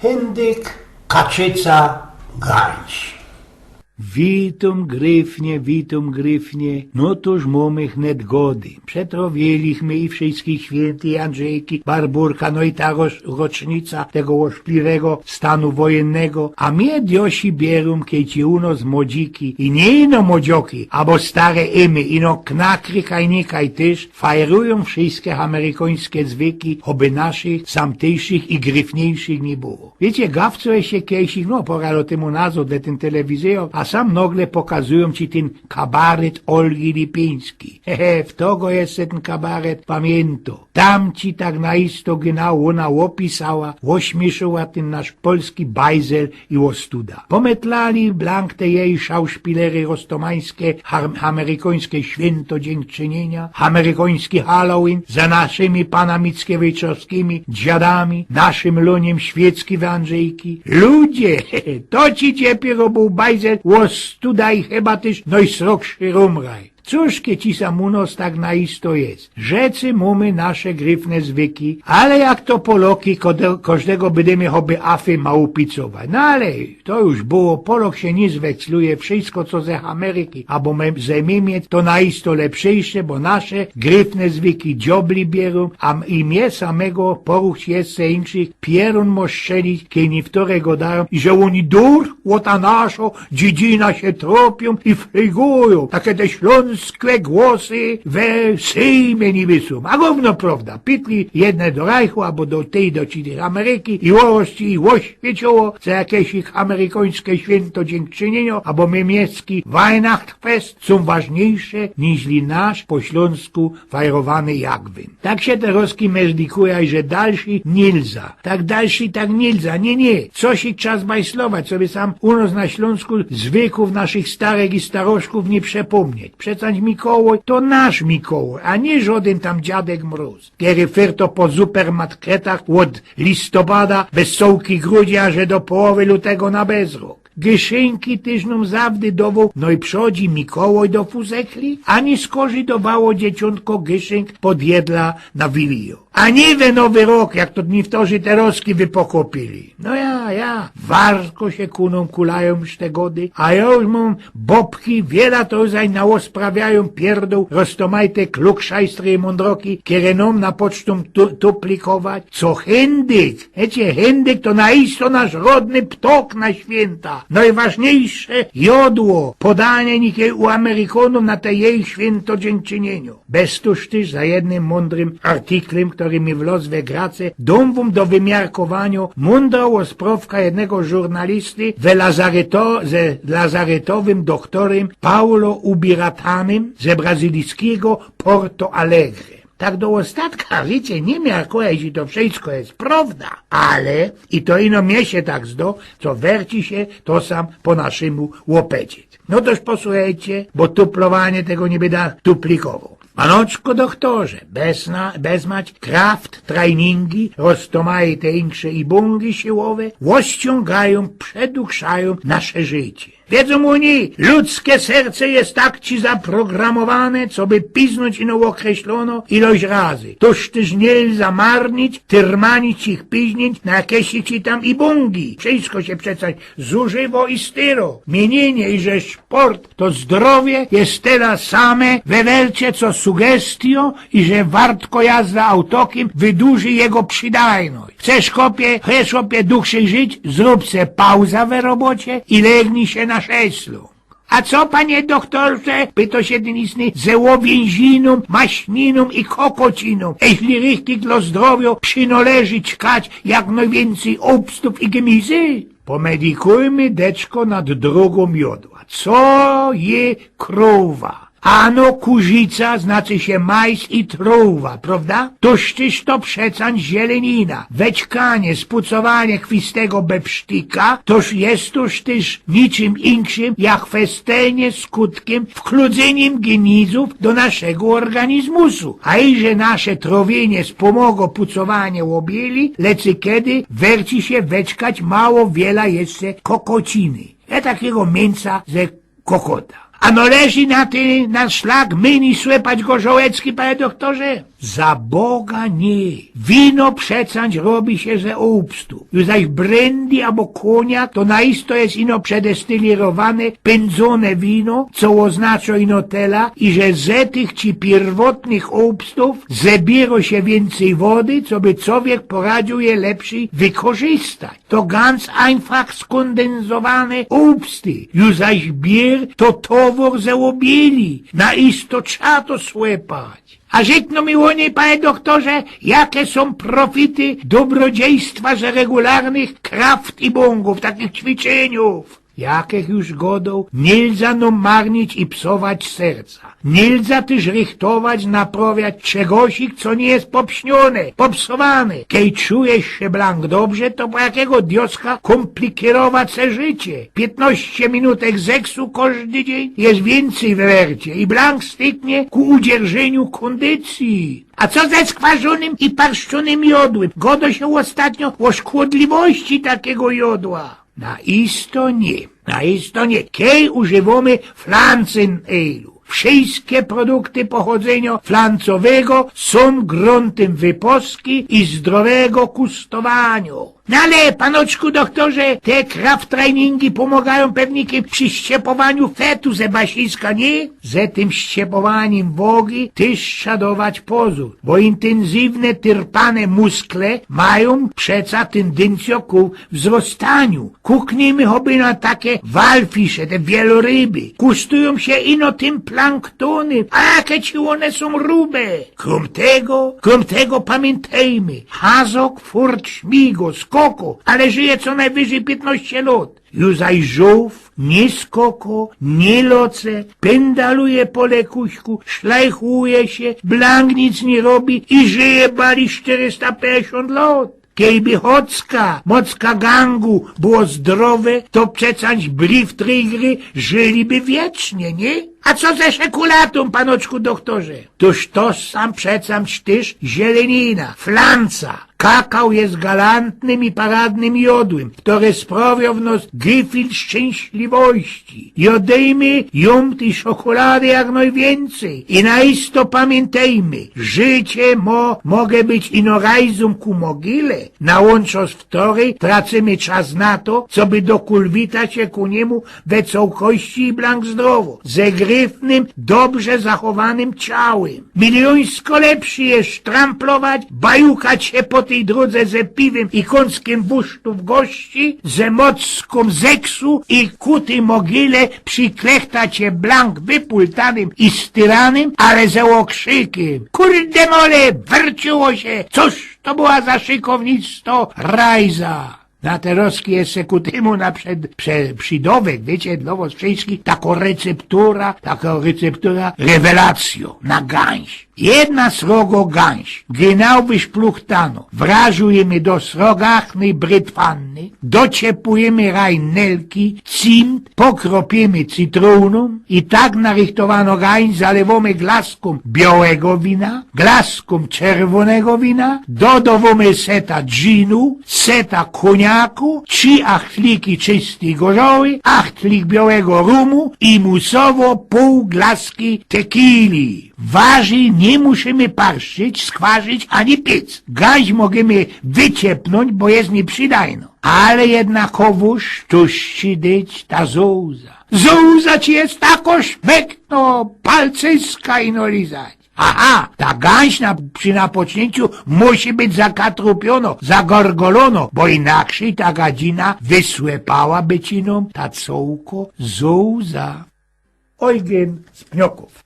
Hendyk, kaczyca, garść. Witam gryfnie, no toż mamy net gody. Przetrowieliśmy i wszystkich święty Andrzejki, Barburka, no i ta rocznica tego oszpliwego stanu wojennego, a mnie diosi bierum, kieci uno z modziki i nie ino modzioki, abo stare imy, ino knakry kajnikaj też, fajerują wszystkie amerykańskie zwyki, oby naszych, samtejszych i gryfniejszych nie było. Wiecie, gawco się kiejsich, no poralo temu nazw, de ten telewizor, a sam nagle pokazują ci ten kabaret Olgi Lipiński. W togo jest ten kabaret, pamięto. Tam ci tak naisto genau ona opisała, ośmieszyła ten nasz polski bajzel i ostuda. Pometlali blank te jej szauszpilery rostomańskie, amerykańskie święto dziękczynienia, amerykański Halloween za naszymi panami Mickiewiczowskimi, dziadami, naszym luniem świecki w Andrzejki. Ludzie, to ci dopiero był bajzel ostuda i chyba też najsrokszy rumraj. Cóż ci sam u nas tak naisto jest? Rzecy mamy nasze gryfne zwyki, ale jak to Poloki, każdego będziemy choby afy małpicować. No ale to już było, Polok się nie zwecluje, wszystko co ze Ameryki, albo ze Niemiec, to naisto lepszejsze, bo nasze gryfne zwyki dziobli bierą, a i mnie samego poruch jeszcze inszych pierun mo strzelić, kiedy wtorego dają, i że oni dur, łota naszo, dziedzina się tropią i frygują, takie te śląskie głosy we Sejmie niby są. A gówno prawda, pitli jedne do Rajchu, albo do tej, do Ameryki i orości i oświeciło za jakieś ich amerykańskie święto dziękczynienia, albo niemiecki Weihnachtsfest są ważniejsze niż nasz po śląsku fajrowany Jagwyn. Tak się teraz mezdikuje, że dalszy nilza. Tak dalszy tak nilza. Nie. Coś ich czas bajslować, sobie sam u nas na Śląsku zwykłów naszych starych i starożków nie przepomnieć. Przecież Mikołaj to nasz Mikołaj, a nie żaden tam dziadek Mróz. Kiedy ferto po supermarketach od listopada bez sołki grudnia, że do połowy lutego na bezrok. Gyszynki też nam zawdy dowoł, no i przychodzi Mikołaj do fuzekli, ani skożydowało dzieciątko gyszynk podjedla na wilio. A nie we nowy rok, jak to dniwtorzy te roski wypokopili. No ja, warko się kuną kulają już te gody, a ja już mam bobki, wiele to zaś naosprawiają pierdół, roztomajte klukszajstry i mądroki, kierenom na pocztą tuplikować. Co Hendyk? Hendyk to naisto nasz rodny ptok na święta. Najważniejsze jodło, podanie nikie u Amerykanów na te jej święto dziękczynieniu. Bez tuż też za jednym mądrym artyklem, który mi wlazł we grace, dąwum do wymiarkowania mądra sprawka jednego żurnalisty ze lazaretowym doktorem Paulo Ubiratanem ze brazylijskiego Porto Alegre. Tak do ostatka, wiecie, nie miarkuje, że to wszystko jest prawda, ale, i to ino mnie się tak zdo, co werci się, to sam po naszemu łopecieć. No toż posłuchajcie, bo tuplowanie tego nie będę tuplikował. Panoczko doktorze, bezmać kraft treningi, roztomaje te insze i bungi siłowe, ściągają, przedukszają nasze życie. Wiedzą oni, ludzkie serce jest tak ci zaprogramowane, co by piznąć ino określono ilość razy. Toż też nie zamarnić, tyrmanić ich piźnić na jakieś ci tam i bungi. Wszystko się przecież zużywo i styro. Mienienie i że sport to zdrowie jest teraz same we welcie co sugestio i że wartko jazda autokiem wydłuży jego przydajność. Chcesz chopie dłużej żyć, zrób se pauza we robocie i legnij się na szeslu. A co, panie doktorze? Pyta się ten istny ze łowięziną, maśniną i kokociną. Jeśli richtig dla zdrowia przynoleży ćkać jak najwięcej obstów i gemizy? Pomedikujmy deczko nad drogą jodła. Co je krowa? Ano kurzyca znaczy się majs i truwa, prawda? Toż tyż to przecań zielenina, wećkanie, spucowanie kwistego bepsztyka, toż jest toż tyż niczym inkszym jak festenie skutkiem wkludzeniem genizów do naszego organizmusu. A i że nasze trowienie spomogo pucowanie łobieli, lecy kiedy werci się wećkać mało wiele jeszcze kokociny. Takiego mięsa ze kokota. Ano leży na szlak myni słepać gorzołecki, panie doktorze? Za Boga nie. Wino przecańcz robi się ze obstu. Już zaś brandy albo koniak to naisto jest ino przedestylirowane, pędzone wino, co oznacza ino tela i że ze tych ci pierwotnych obstów zebiero się więcej wody, co by człowiek poradził je lepszy wykorzystać. To ganz einfach skondensowane obsty. Już zaś bier to towar ze obieli. Naisto trzeba to słepać. A rzekno mi łonie, panie doktorze, jakie są profity dobrodziejstwa ze regularnych kraft i bongów, takich ćwiczeniów. Jakich już godą, nielza no marnić i psować serca. Nielza też rychtować, naprawiać czegosik, co nie jest popśnione, popsowane. Kej czujesz się, Blank, dobrze, to po jakiego dioska komplikierować se życie. 15 minutek zeksu każdy dzień jest więcej w wercie i Blank styknie ku udzierżeniu kondycji. A co ze skwarzonym i parszczonym jodłem? Godo się ostatnio o szkodliwości takiego jodła. Naisto nie. Kej używamy flancyn ale'u. Wszystkie produkty pochodzenia flancowego są gruntem wyposki i zdrowego kustowania. No ale, panoczku doktorze, te kraft trainingi pomagają pewnikiem przy ściepowaniu fetu ze basiska, nie? Ze tym ściepowaniem wogi też szadować pozór, bo intensywne tyrpane muskle mają przeca tendencję ku wzrostaniu. Kuknijmy choby na takie walfisze, te wieloryby. Kustują się ino tym planktony, a jakie ci one są rube. Krom tego pamiętajmy, hazok, furt, śmigo, skoko, ale żyje co najwyżej 15 lat. Już zaś żółw, nie skoko, nie loce, pendaluje po lekuśku, szlajchuje się, Blank nic nie robi i żyje bali 450 lat. Kejby mocka gangu było zdrowe, to przecańcz bliftrygry żyliby wiecznie, nie? A co ze szekulatą, panoczku doktorze? Toż to sam przecańcz też zielenina, flanca. Kakao jest galantnym i paradnym jodłem, które sprawią w nas gefühl szczęśliwości. Jodejmy ją tej czekolady jak najwięcej. I naisto pamiętajmy, życie mogę być ino rajzum ku mogile. Na łączo z wtorej tracimy czas na to, co by dokulwitać się ku niemu we całkości i Blank zdrowo. Ze gryfnym, dobrze zachowanym ciałem. Miliońsko lepszy jest sztramplować, bajukać się po tej drodze ze piwem i końskim busztu w gości, ze mocką zeksu i ku tej mogile przyklechtać się Blank wypultanym i styranym, ale ze okrzykiem. Kurde mole, wyrciło się, cóż to była za szykownictwo rajza. Na te roski jest se ku temu na przydowek, wiecie, dla was wszystkich, taka receptura rewelacjo na gęś. Jedna srogo gęś, genau wyszpluchtano, wrażujemy do srogachnej brytwanny, dociepujemy rajnelki, cimt, pokropimy cytruną i tak narychtowano gęś zalewamy glaską białego wina, glaską czerwonego wina, dodawamy seta dżinu, seta koniaku, 3 achtliki czystej gorzoły, achtlik białego rumu i musowo pół glaski tequili. Waży nie musimy parszczyć, skwarzyć ani piec. Gaź możemy wyciepnąć, bo jest nieprzydajno. Ale jednakowoż tuż ci dyć ta zołza. Zołza ci jest tako szmekno, palcyska ino lizać. Aha, ta gęś przy napocznięciu musi być zakatrupiono, zagorgolono, bo inaczej ta gadzina wysłepała bycinom ta cołko zołza. Eugen z Pnioków.